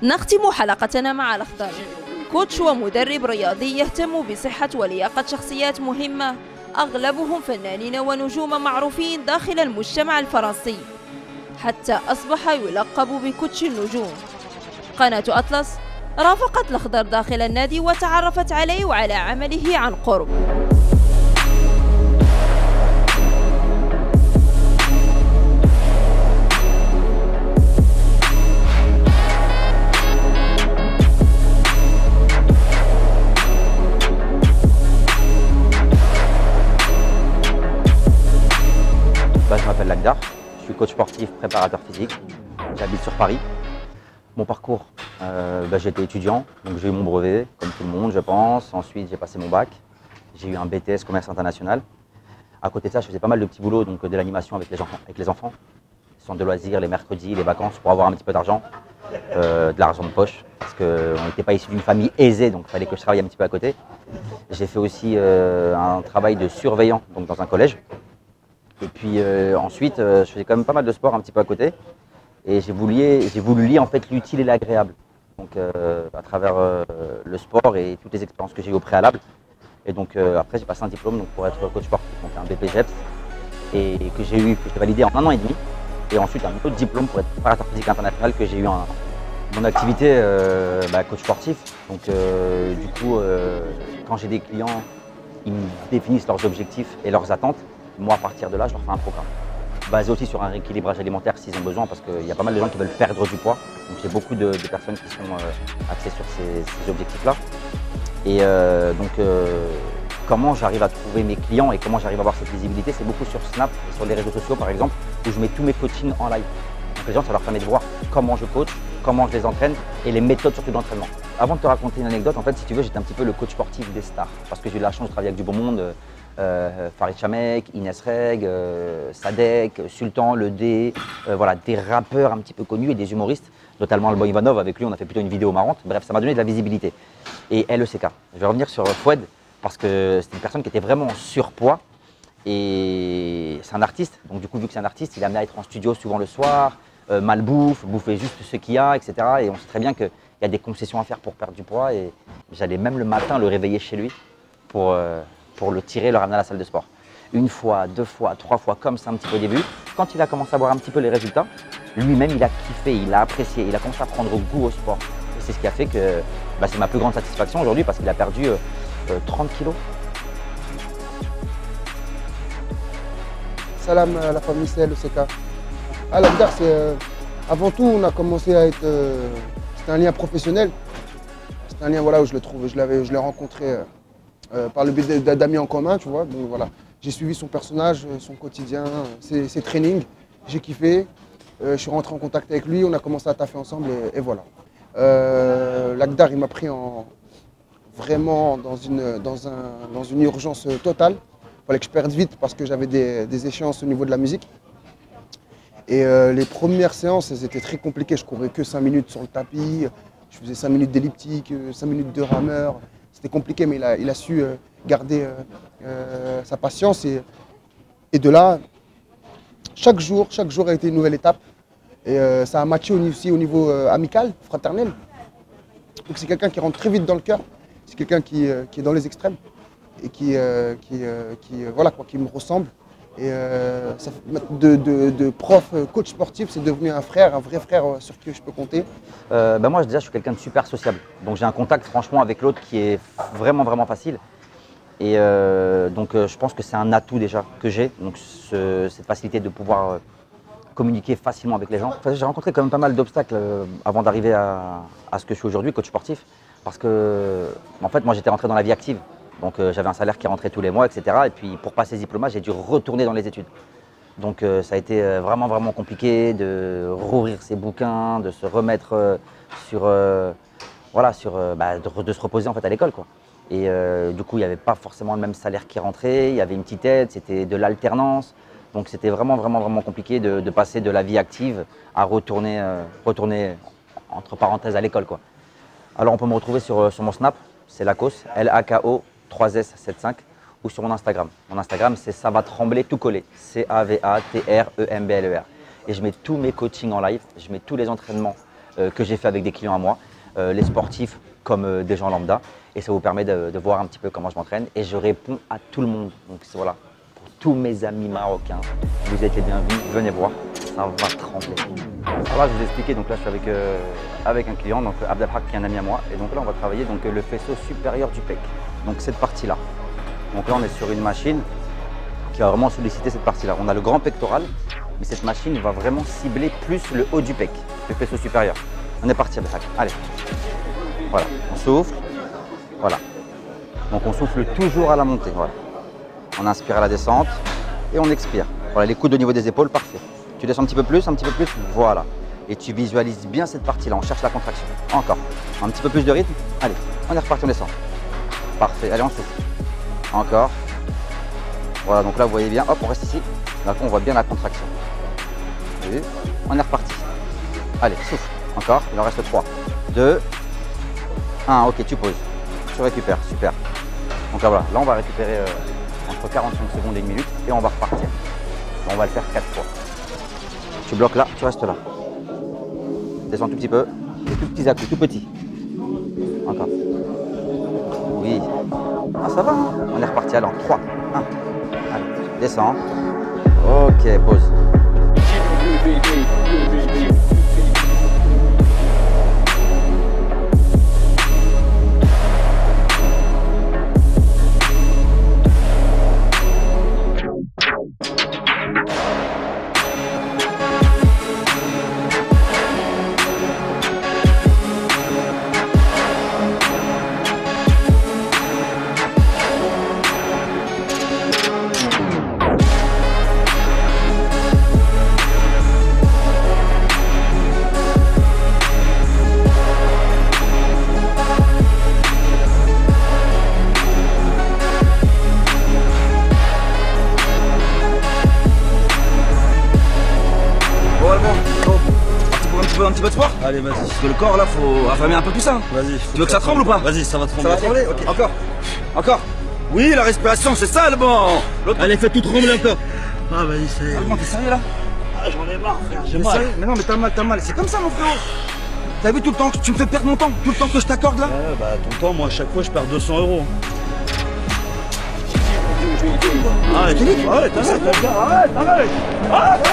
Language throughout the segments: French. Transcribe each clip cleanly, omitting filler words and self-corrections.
نختم حلقتنا مع الأخضر، كوتش ومدرب رياضي يهتم بصحة ولياقة شخصيات مهمة أغلبهم فنانين ونجوم معروفين داخل المجتمع الفرنسي، حتى أصبح يلقب بكوتش النجوم. قناة أطلس رافقت الأخضر داخل النادي وتعرفت عليه وعلى عمله عن قرب. Je m'appelle Lagdar, je suis coach sportif, préparateur physique, j'habite sur Paris. Mon parcours, j'ai été étudiant, donc j'ai eu mon brevet, comme tout le monde je pense. Ensuite j'ai passé mon bac, j'ai eu un BTS commerce international. À côté de ça, je faisais pas mal de petits boulots, donc de l'animation avec les enfants, centre de loisirs, les mercredis, les vacances, pour avoir un petit peu d'argent, de l'argent de poche, parce qu'on n'était pas issu d'une famille aisée, donc il fallait que je travaille un petit peu à côté. J'ai fait aussi un travail de surveillant, donc dans un collège. Et puis ensuite, je faisais quand même pas mal de sport un petit peu à côté. Et j'ai voulu lier en fait l'utile et l'agréable. Donc à travers le sport et toutes les expériences que j'ai eues au préalable. Et donc après, j'ai passé un diplôme donc, pour être coach sportif, donc un BPGEPS, et que j'ai validé en 1 an et demi. Et ensuite un autre diplôme pour être préparateur physique international que j'ai eu mon activité coach sportif. Donc du coup, quand j'ai des clients, ils me définissent leurs objectifs et leurs attentes. Moi, à partir de là, je leur fais un programme basé aussi sur un rééquilibrage alimentaire s'ils ont besoin, parce qu'il y a pas mal de gens qui veulent perdre du poids. Donc j'ai beaucoup de personnes qui sont axées sur ces objectifs-là. Et comment j'arrive à trouver mes clients et comment j'arrive à avoir cette visibilité, c'est beaucoup sur Snap et sur les réseaux sociaux par exemple, où je mets tous mes coachings en live. Donc les gens, ça leur permet de voir comment je coach, comment je les entraîne et les méthodes surtout d'entraînement. Avant de te raconter une anecdote, en fait, si tu veux, j'étais un petit peu le coach sportif des stars, parce que j'ai eu la chance de travailler avec du beau monde. Farid Chamek, Inès Reg, Sadek, Sultan, Le D, voilà, des rappeurs un petit peu connus et des humoristes, notamment Alban Ivanov, avec lui on a fait plutôt une vidéo marrante. Bref, ça m'a donné de la visibilité. Et LECK, je vais revenir sur Foued, parce que c'est une personne qui était vraiment en surpoids, et c'est un artiste, donc du coup vu que c'est un artiste, il est amené à être en studio souvent le soir, malbouffe, bouffer juste ce qu'il y a, etc. Et on sait très bien qu'il y a des concessions à faire pour perdre du poids, et j'allais même le matin le réveiller chez lui pour le tirer, le ramener à la salle de sport. 1 fois, 2 fois, 3 fois, comme ça un petit peu au début. Quand il a commencé à voir un petit peu les résultats, lui-même il a kiffé, il a apprécié, il a commencé à prendre goût au sport. Et c'est ce qui a fait que c'est ma plus grande satisfaction aujourd'hui, parce qu'il a perdu 30 kilos. Salam à la famille, c'est LECK. À Lagdar, avant tout, on a commencé à être... c'était un lien professionnel. C'était un lien voilà, où je l'ai rencontré par le biais d'amis en commun, tu vois. Donc voilà, j'ai suivi son personnage, son quotidien, ses trainings, j'ai kiffé. Je suis rentré en contact avec lui, on a commencé à taffer ensemble et voilà. Lagdar, il m'a pris vraiment dans une urgence totale. Il fallait que je perde vite parce que j'avais des échéances au niveau de la musique. Et les premières séances, elles étaient très compliquées. Je courais que 5 minutes sur le tapis, je faisais 5 minutes d'elliptique, 5 minutes de rameur. C'était compliqué, mais il a su garder sa patience. Et de là, chaque jour a été une nouvelle étape. Et ça a matché aussi au niveau amical, fraternel. Donc c'est quelqu'un qui rentre très vite dans le cœur. C'est quelqu'un qui est dans les extrêmes et qui me ressemble. Et de prof, coach sportif, c'est devenu un vrai frère sur qui je peux compter. Moi déjà je suis quelqu'un de super sociable, donc j'ai un contact franchement avec l'autre qui est vraiment facile. Et je pense que c'est un atout déjà que j'ai, donc cette facilité de pouvoir communiquer facilement avec les gens. Enfin, j'ai rencontré quand même pas mal d'obstacles avant d'arriver à ce que je suis aujourd'hui, coach sportif, parce que en fait moi j'étais rentré dans la vie active. Donc j'avais un salaire qui rentrait tous les mois, etc. Et puis pour passer ce diplôme, j'ai dû retourner dans les études. Donc ça a été vraiment compliqué de rouvrir ses bouquins, de se remettre de se reposer en fait à l'école, quoi. Et du coup, il n'y avait pas forcément le même salaire qui rentrait, il y avait une petite aide, c'était de l'alternance. Donc c'était vraiment compliqué de passer de la vie active à retourner entre parenthèses à l'école, quoi. Alors on peut me retrouver sur mon Snap, c'est Lako, L-A-K-O 3S75, ou sur mon Instagram. Mon Instagram, c'est Ça va trembler tout collé, C-A-V-A-T-R-E-M-B-L-E-R. Et je mets tous mes coachings en live, je mets tous les entraînements que j'ai fait avec des clients à moi, les sportifs comme des gens lambda. Et ça vous permet de voir un petit peu comment je m'entraîne. Et je réponds à tout le monde. Donc voilà, pour tous mes amis marocains, vous êtes les bienvenus, venez voir, ça va trembler. Alors là, je vous ai expliqué, donc là je suis avec un client, donc Abdelhak qui est un ami à moi. Et donc là, on va travailler donc, le faisceau supérieur du pec. Donc cette partie-là. Donc là, on est sur une machine qui va vraiment solliciter cette partie-là. On a le grand pectoral, mais cette machine va vraiment cibler plus le haut du pec, le faisceau supérieur. On est parti, Abdelhak. Allez. Voilà, on souffle. Voilà. Donc on souffle toujours à la montée. Voilà. On inspire à la descente et on expire. Voilà, les coudes au niveau des épaules, parfait. Tu descends un petit peu plus, voilà. Et tu visualises bien cette partie-là, on cherche la contraction. Encore. Un petit peu plus de rythme. Allez, on est reparti, on descend. Parfait, allez, on souffle. Encore. Voilà, donc là, vous voyez bien, hop, on reste ici. Là, on voit bien la contraction. Et on est reparti. Allez, souffle. Encore, il en reste 3, 2, 1, ok, tu poses. Tu récupères, super. Donc là, voilà, là, on va récupérer entre 45 secondes et 1 minute et on va repartir. On va le faire 4 fois. Tu bloques là, tu restes là. Descends tout petit peu. Et tout petits à-coups, tout petit. Encore. Oui. Ah, ça va, hein. On est reparti. Alors, 3, 1. Allez, descends. Ok, pause. Un petit peu de sport. Allez, vas-y. Parce que le corps là, faut affamer un peu tout ça. Vas-y. Tu veux que ça tremble ou pas? Vas-y, ça va trembler. Ça va trembler? Ok. Encore. Encore. Oui, la respiration, c'est ça le bon. Allez, fais tout trembler encore. Ah, vas-y, c'est. Allemand, t'es sérieux là? Ah, j'en ai marre, frère. J'ai mal. Mais non, mais t'as mal. C'est comme ça, mon frérot. T'as vu tout le temps que tu me fais perdre mon temps? Tout le temps que je t'accorde là? Ouais, bah, ton temps, moi, à chaque fois, je perds 200 €. Arrête, arrête, arrête. Arrête.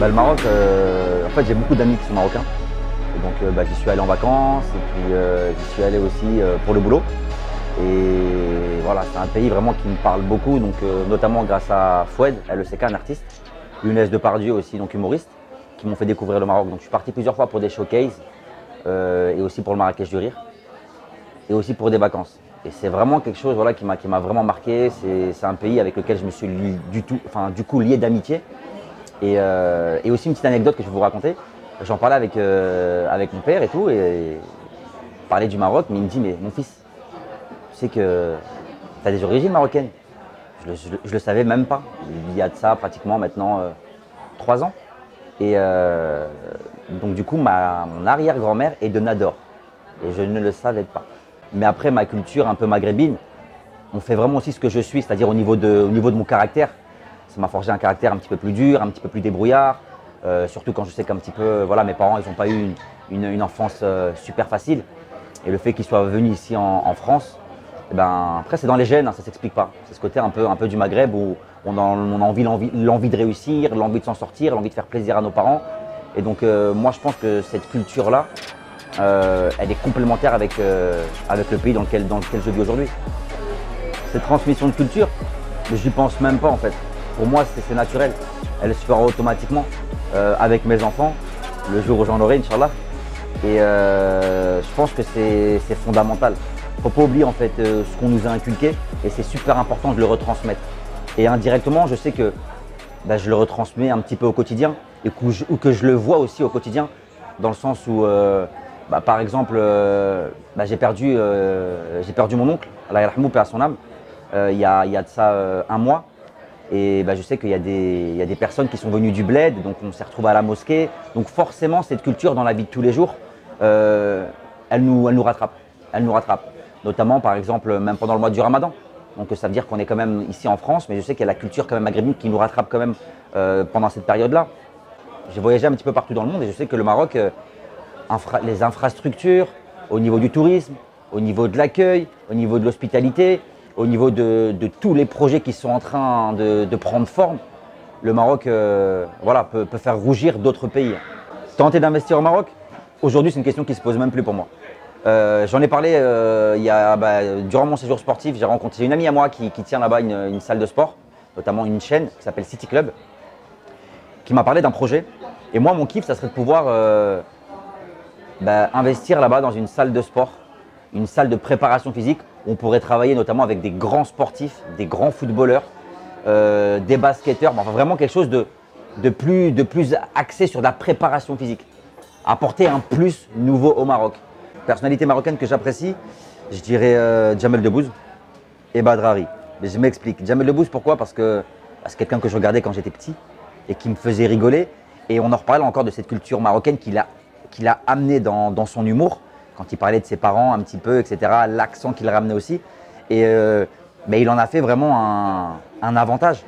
Le Maroc, en fait j'ai beaucoup d'amis qui sont marocains. Et donc j'y suis allé en vacances et puis j'y suis allé aussi pour le boulot. Et voilà, c'est un pays vraiment qui me parle beaucoup, donc notamment grâce à Foued, LECK, un artiste, Younes Depardieu aussi, donc humoriste, qui m'ont fait découvrir le Maroc. Donc je suis parti plusieurs fois pour des showcases et aussi pour le Marrakech du Rire et aussi pour des vacances. Et c'est vraiment quelque chose voilà, qui m'a vraiment marqué. C'est un pays avec lequel je me suis du coup lié d'amitié. Et aussi une petite anecdote que je vais vous raconter. J'en parlais avec mon père et tout, et parlais du Maroc, mais il me dit, mais mon fils, tu sais que tu as des origines marocaines. Je le savais même pas. Il y a de ça pratiquement maintenant 3 ans. Et donc du coup, mon arrière-grand-mère est de Nador. Et je ne le savais pas. Mais après, ma culture un peu maghrébine, on fait vraiment aussi ce que je suis, c'est-à-dire au niveau de mon caractère. Ça m'a forgé un caractère un petit peu plus dur, un petit peu plus débrouillard. Surtout quand je sais qu'un petit peu, voilà, mes parents, ils n'ont pas eu une enfance super facile. Et le fait qu'ils soient venus ici en France, eh ben, après c'est dans les gènes, hein, ça ne s'explique pas. C'est ce côté un peu du Maghreb où on a l'envie de réussir, l'envie de s'en sortir, l'envie de faire plaisir à nos parents. Et donc moi je pense que cette culture-là, elle est complémentaire avec le pays dans lequel je vis aujourd'hui. Cette transmission de culture, j'y pense même pas en fait. Pour moi, c'est naturel. Elle se fera automatiquement avec mes enfants, le jour où j'en aurai, Inch'Allah. Et je pense que c'est fondamental. Il ne faut pas oublier en fait ce qu'on nous a inculqué et c'est super important de le retransmettre. Et indirectement, je sais que je le retransmets un petit peu au quotidien et que je le vois aussi au quotidien, dans le sens où, par exemple, j'ai perdu mon oncle, Allah yarhamou, paix à son âme, il y a de ça un mois. Et je sais qu'il y a des personnes qui sont venues du bled, donc on s'est retrouvés à la mosquée. Donc forcément, cette culture dans la vie de tous les jours, elle nous rattrape. Elle nous rattrape. Notamment, par exemple, même pendant le mois du Ramadan. Donc ça veut dire qu'on est quand même ici en France, mais je sais qu'il y a la culture quand même maghrébine qui nous rattrape quand même pendant cette période-là. J'ai voyagé un petit peu partout dans le monde et je sais que le Maroc, les infrastructures, au niveau du tourisme, au niveau de l'accueil, au niveau de l'hospitalité, au niveau de tous les projets qui sont en train de prendre forme, le Maroc peut faire rougir d'autres pays. Tenter d'investir au Maroc, aujourd'hui c'est une question qui ne se pose même plus pour moi. J'en ai parlé durant mon séjour sportif, j'ai rencontré une amie à moi qui tient là-bas une salle de sport, notamment une chaîne qui s'appelle City Club, qui m'a parlé d'un projet. Et moi mon kiff, ça serait de pouvoir investir là-bas dans une salle de sport, une salle de préparation physique. On pourrait travailler notamment avec des grands sportifs, des grands footballeurs, des basketteurs, enfin vraiment quelque chose de plus axé sur la préparation physique. Apporter un plus nouveau au Maroc. Personnalité marocaine que j'apprécie, je dirais Jamel Debbouze et Badrari. Mais je m'explique. Jamel Debbouze, pourquoi? Parce que c'est quelqu'un que je regardais quand j'étais petit et qui me faisait rigoler. Et on en reparle encore de cette culture marocaine qu'il a amené dans son humour, quand il parlait de ses parents un petit peu, etc. L'accent qu'il ramenait aussi. Et il en a fait vraiment un avantage.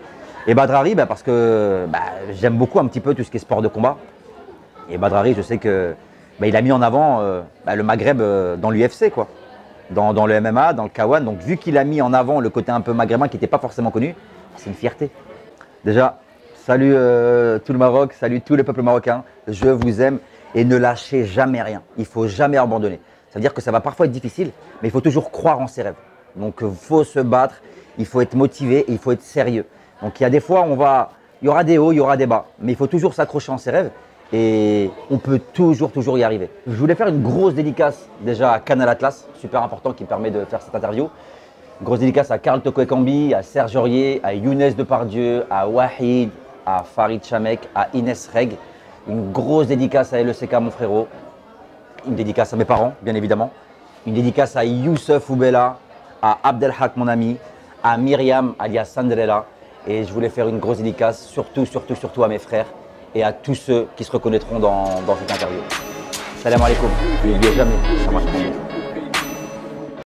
Et Badrari, parce que j'aime beaucoup un petit peu tout ce qui est sport de combat. Et Badrari, je sais que il a mis en avant le Maghreb dans l'UFC, quoi. Dans le MMA, dans le K1. Donc vu qu'il a mis en avant le côté un peu maghrébin qui n'était pas forcément connu, c'est une fierté. Déjà, salut tout le Maroc, salut tout le peuple marocain. Je vous aime et ne lâchez jamais rien. Il ne faut jamais abandonner. Ça veut dire que ça va parfois être difficile, mais il faut toujours croire en ses rêves. Donc il faut se battre, il faut être motivé et il faut être sérieux. Donc il y a des fois, il y aura des hauts, il y aura des bas, mais il faut toujours s'accrocher en ses rêves. Et on peut toujours y arriver. Je voulais faire une grosse dédicace déjà à Canal Atlas, super important qui me permet de faire cette intervio. Grosse dédicace à Karl Toko Ekambi, à Serge Aurier, à Younes Depardieu, à Wahid, à Farid Chamek, à Inès Reg. Une grosse dédicace à LECK, mon frérot. Une dédicace à mes parents, bien évidemment. Une dédicace à Youssef Oubella, à Abdelhak, mon ami, à Myriam, alias Sandrella. Et je voulais faire une grosse dédicace, surtout à mes frères et à tous ceux qui se reconnaîtront dans cette interview. Salam alaikum. N'oubliez jamais, ça marche pour vous.